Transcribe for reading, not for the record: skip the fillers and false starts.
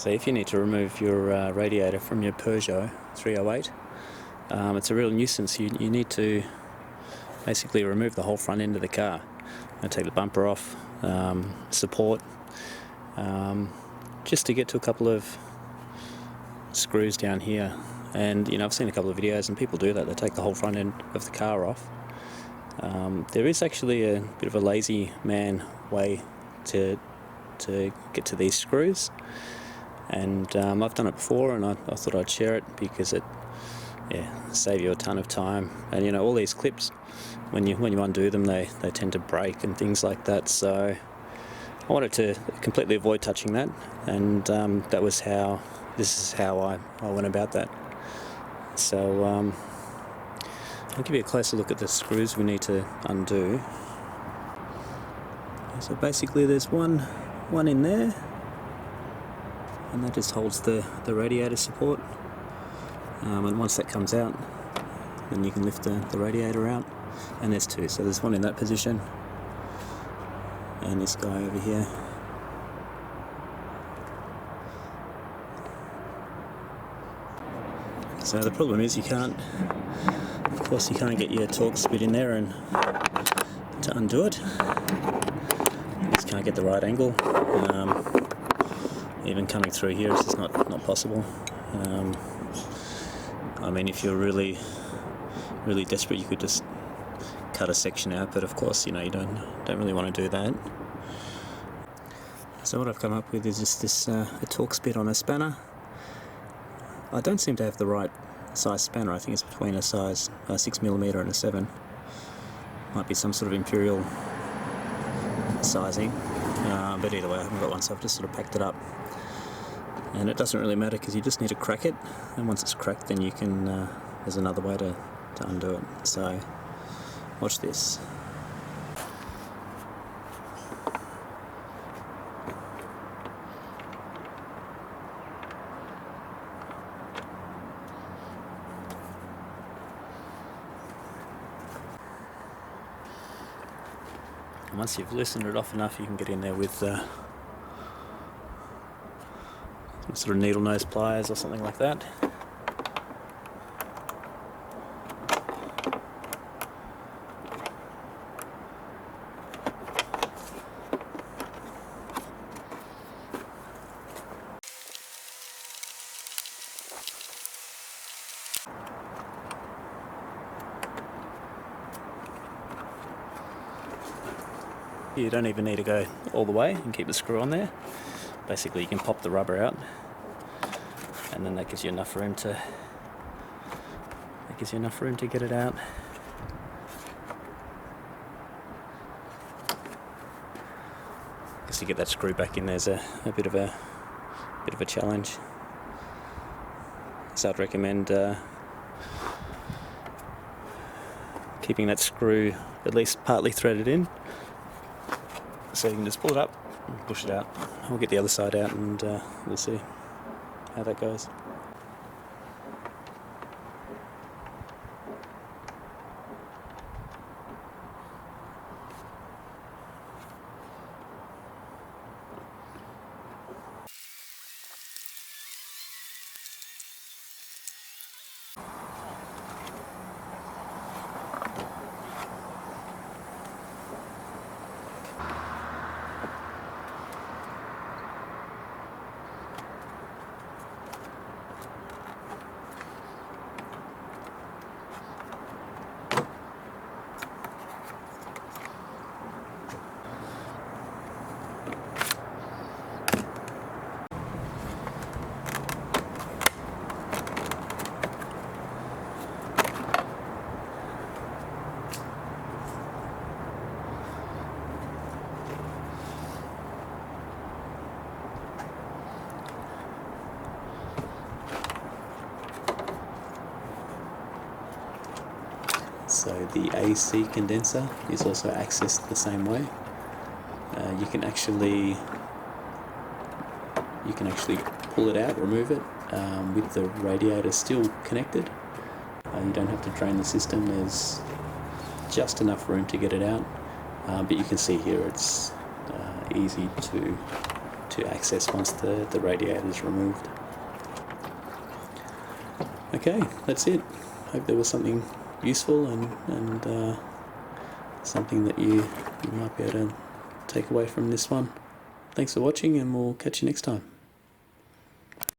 So if you need to remove your radiator from your Peugeot 308, it's a real nuisance. You need to basically remove the whole front end of the car and take the bumper off, support, just to get to a couple of screws down here. And I've seen a couple of videos and people do that. They take the whole front end of the car off. There is actually a bit of a lazy man way to get to these screws, and I've done it before, and I thought I'd share it because it save you a ton of time. And all these clips, when you undo them, they tend to break and things like that. So I wanted to completely avoid touching that, and this is how I went about that. So I'll give you a closer look at the screws we need to undo. So basically there's one in there, and that just holds the radiator support, and once that comes out, then you can lift the radiator out. And there's two, so there's one in that position and this guy over here. So the problem is you can't get your Torx bit in there and to undo it. You just can't get the right angle. Even coming through here is just not possible. I mean, if you're really desperate, you could just cut a section out, but of course, you don't really want to do that. So what I've come up with is just this a Torx bit on a spanner. I don't seem to have the right size spanner. I think it's between a size 6mm and a 7. Might be some sort of imperial sizing, but either way I haven't got one, so I've just sort of packed it up. And it doesn't really matter because you just need to crack it, and once it's cracked then you can, there's another way to undo it. So watch this. And once you've loosened it off enough, you can get in there with some sort of needle nose pliers or something like that. You don't even need to go all the way and keep the screw on there. Basically you can pop the rubber out, and then that gives you enough room to get it out. Because to get that screw back in there's a bit of a challenge. So I'd recommend keeping that screw at least partly threaded in. So you can just pull it up and push it out. We'll get the other side out and we'll see how that goes. So the AC condenser is also accessed the same way. You can actually pull it out, remove it, with the radiator still connected. You don't have to drain the system. There's just enough room to get it out, but you can see here it's easy to to access once the radiator is removed. Okay, that's it. Hope there was something useful and something that you might be able to take away from this one. Thanks for watching, and we'll catch you next time.